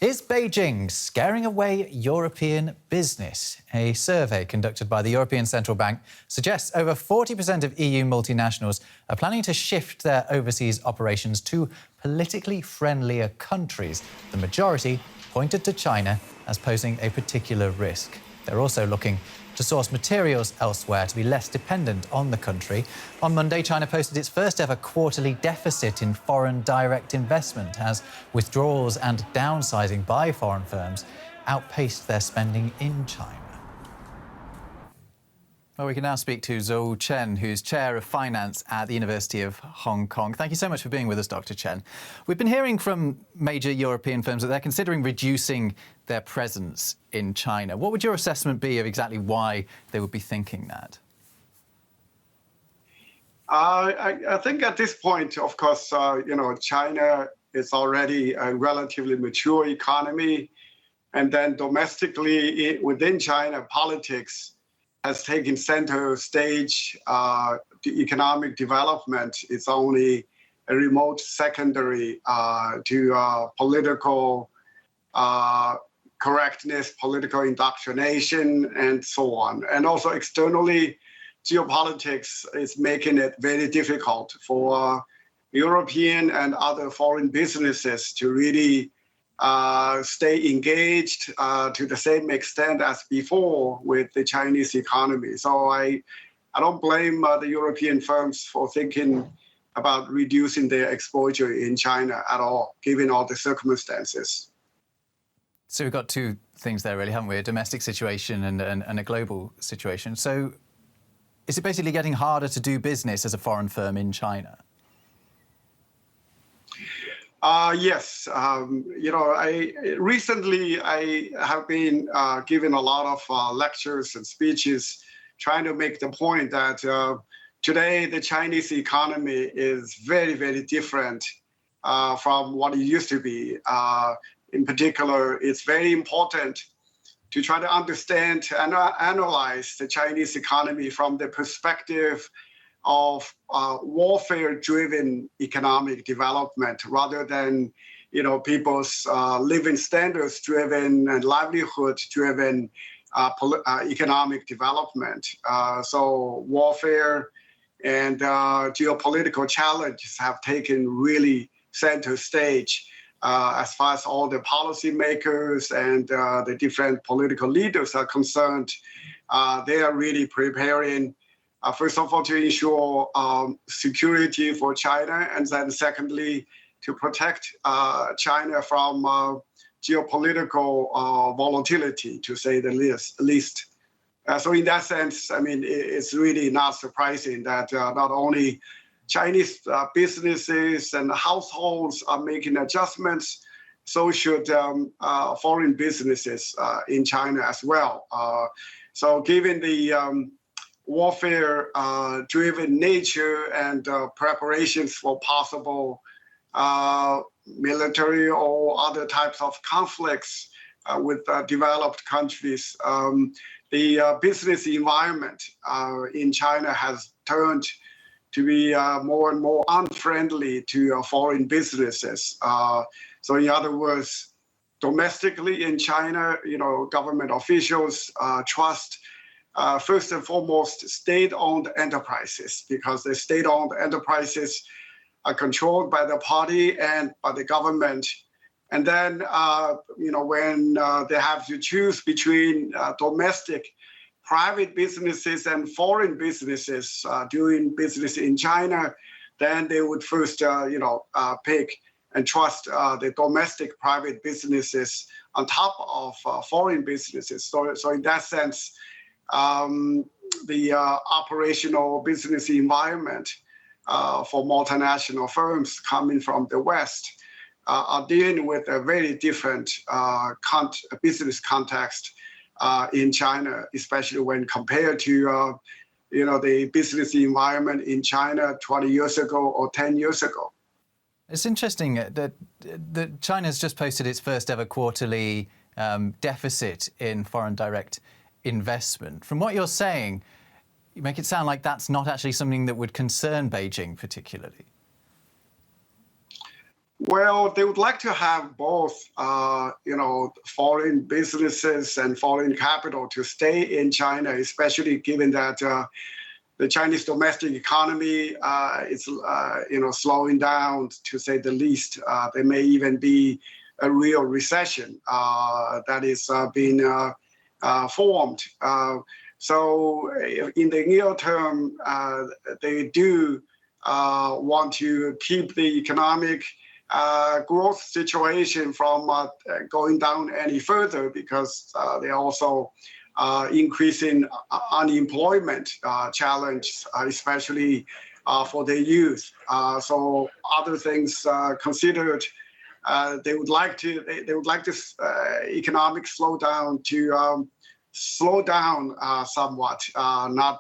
Is Beijing scaring away European business? A survey conducted by the European Central Bank suggests over 40% of EU multinationals are planning to shift their overseas operations to politically friendlier countries. The majority pointed to China as posing a particular risk. They're also looking to source materials elsewhere to be less dependent on the country. On Monday, China posted its first ever quarterly deficit in foreign direct investment as withdrawals and downsizing by foreign firms outpaced their spending in China. Well, we can now speak to Zhiwu Chen, who's Chair of Finance at the University of Hong Kong. Thank you so much for being with us, Dr. Chen. We've been hearing from major European firms that they're considering reducing their presence in China. What would your assessment be of exactly why they would be thinking that? I think at this point, of course, China is already a relatively mature economy. And then domestically within China, politics has taken center stage. The economic development is only a remote secondary to political correctness, political indoctrination, and so on. And also externally, geopolitics is making it very difficult for European and other foreign businesses to really stay engaged to the same extent as before with the Chinese economy. So I don't blame the European firms for thinking about reducing their exposure in China at all, given all the circumstances. So we've got two things there, really, haven't we? A domestic situation and a global situation. So is it basically getting harder to do business as a foreign firm in China? Yes. Recently I have been giving a lot of lectures and speeches trying to make the point that today the Chinese economy is very, very different from what it used to be. In particular, it's very important to try to understand and analyze the Chinese economy from the perspective of warfare-driven economic development rather than, people's living standards-driven and livelihood-driven economic development. So warfare and geopolitical challenges have taken really center stage as far as all the policymakers and the different political leaders are concerned. They are really preparing first of all, to ensure security for China, and then secondly, to protect China from geopolitical volatility, to say the least. So in that sense, it's really not surprising that not only Chinese businesses and households are making adjustments, so should foreign businesses in China as well. So given the warfare-driven nature and preparations for possible military or other types of conflicts with developed countries, the business environment in China has turned to be more and more unfriendly to foreign businesses. So in other words, domestically in China, government officials trust first and foremost, state-owned enterprises, because the state-owned enterprises are controlled by the party and by the government. And then, when they have to choose between domestic private businesses and foreign businesses doing business in China, then they would first, pick and trust the domestic private businesses on top of foreign businesses. So in that sense, the operational business environment for multinational firms coming from the West are dealing with a very different business context in China, especially when compared to the business environment in China 20 years ago or 10 years ago. It's interesting that China has just posted its first ever quarterly deficit in foreign direct investment. From what you're saying, you make it sound like that's not actually something that would concern Beijing particularly. Well, they would like to have both, foreign businesses and foreign capital to stay in China, especially given that the Chinese domestic economy is, slowing down, to say the least. There may even be a real recession that is being formed. So in the near term, they do want to keep the economic growth situation from going down any further, because they're also increasing unemployment challenge, especially for the youth. So other things considered, they would like this economic slowdown to slow down somewhat, not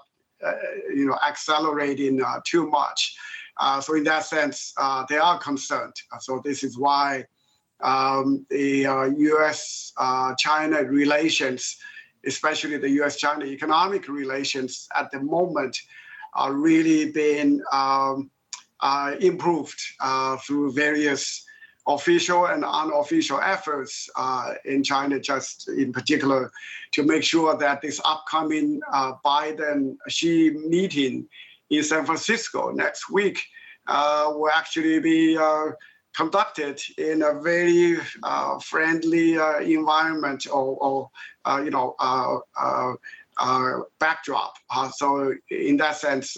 accelerating too much. So in that sense, they are concerned. So this is why the U.S.-China relations, especially the U.S.-China economic relations at the moment, are really being improved through various official and unofficial efforts in China, just in particular, to make sure that this upcoming Biden-Xi meeting in San Francisco next week will actually be conducted in a very friendly environment or backdrop. So in that sense,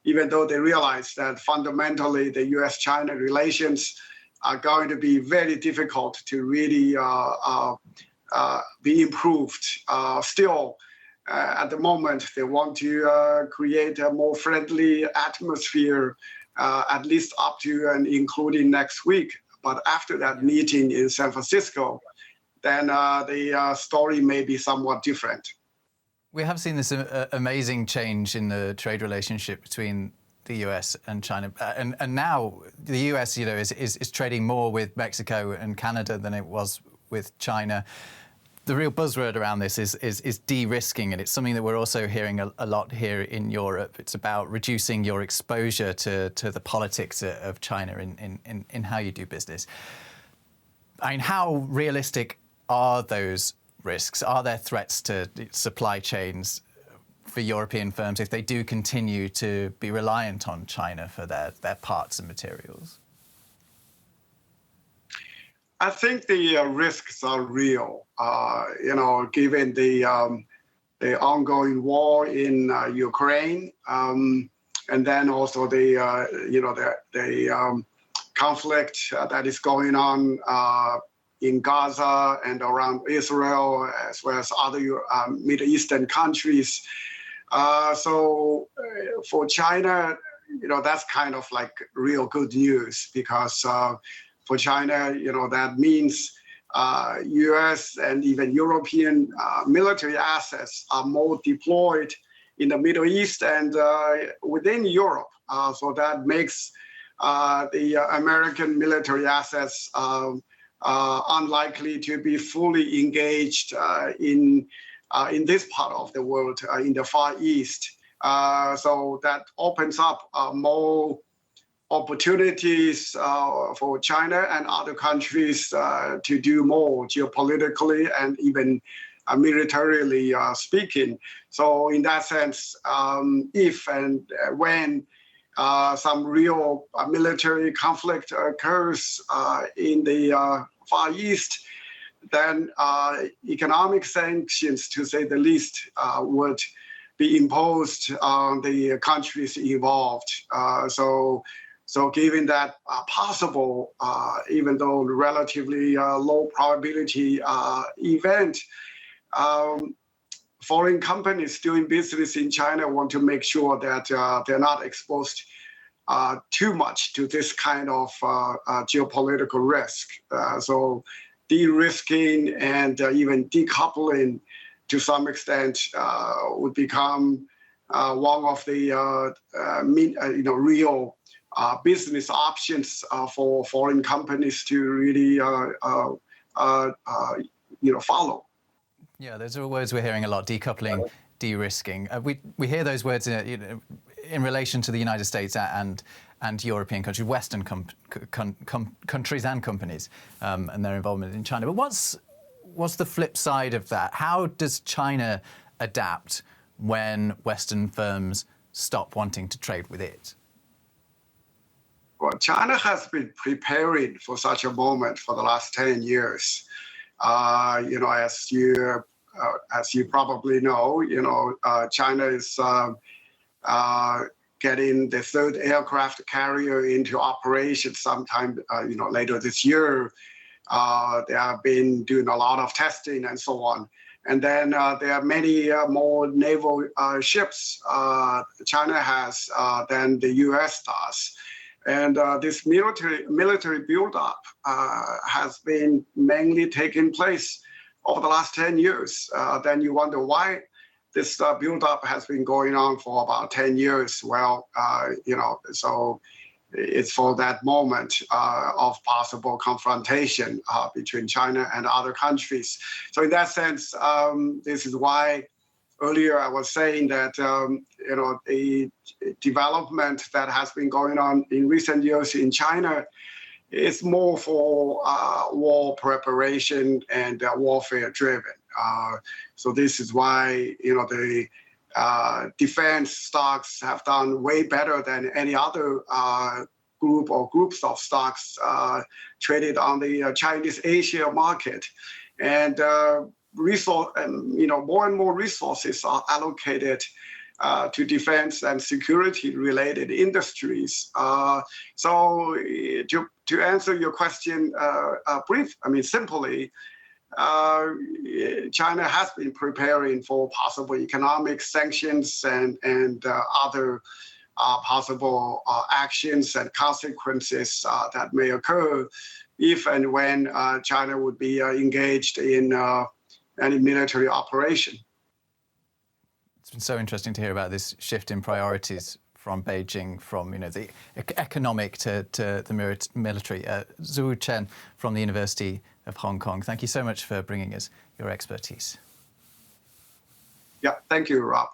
even though they realize that fundamentally the U.S.-China relations are going to be very difficult to really be improved, still, at the moment, they want to create a more friendly atmosphere, at least up to and including next week. But after that meeting in San Francisco, then the story may be somewhat different. We have seen this amazing change in the trade relationship between the US and China, and now the US, is trading more with Mexico and Canada than it was with China. The real buzzword around this is de-risking, and it's something that we're also hearing a lot here in Europe. It's about reducing your exposure to the politics of China in how you do business. I mean, how realistic are those risks? Are there threats to supply chains for European firms if they do continue to be reliant on China for their parts and materials? I think the risks are real, given the ongoing war in Ukraine, and then also the conflict that is going on in Gaza and around Israel, as well as other Middle Eastern countries. So for China, that's kind of like real good news, because for China, that means U.S. and even European military assets are more deployed in the Middle East and within Europe. So that makes the American military assets unlikely to be fully engaged in this part of the world, in the Far East. So that opens up more opportunities for China and other countries to do more geopolitically and even militarily speaking. So in that sense, if and when some real military conflict occurs in the Far East, then economic sanctions, to say the least, would be imposed on the countries involved. So given that possible, even though relatively low probability event, foreign companies doing business in China want to make sure that they're not exposed too much to this kind of geopolitical risk. So de-risking and even decoupling to some extent would become one of the real business options for foreign companies to really follow. Yeah, those are words we're hearing a lot: decoupling, de-risking. We hear those words in relation to the United States and and European countries, Western countries and companies, and their involvement in China. But what's the flip side of that? How does China adapt when Western firms stop wanting to trade with it? Well, China has been preparing for such a moment for the last 10 years. As you probably know, China is getting the third aircraft carrier into operation sometime, later this year. They have been doing a lot of testing and so on. And then there are many more naval ships China has than the U.S. does. And this military buildup has been mainly taking place over the last 10 years. Then you wonder why this buildup has been going on for about 10 years. Well, so it's for that moment of possible confrontation between China and other countries. So in that sense, this is why earlier I was saying that the development that has been going on in recent years in China is more for war preparation and warfare driven. So this is why the defense stocks have done way better than any other group or groups of stocks traded on the Chinese Asia market. And more and more resources are allocated to defense and security related industries. So to answer your question simply, China has been preparing for possible economic sanctions and other possible actions and consequences that may occur if and when China would be engaged in any military operation. It's been so interesting to hear about this shift in priorities from Beijing, from the economic to the military. Zhiwu Chen from the University of Hong Kong, thank you so much for bringing us your expertise. Yeah, thank you, Rob.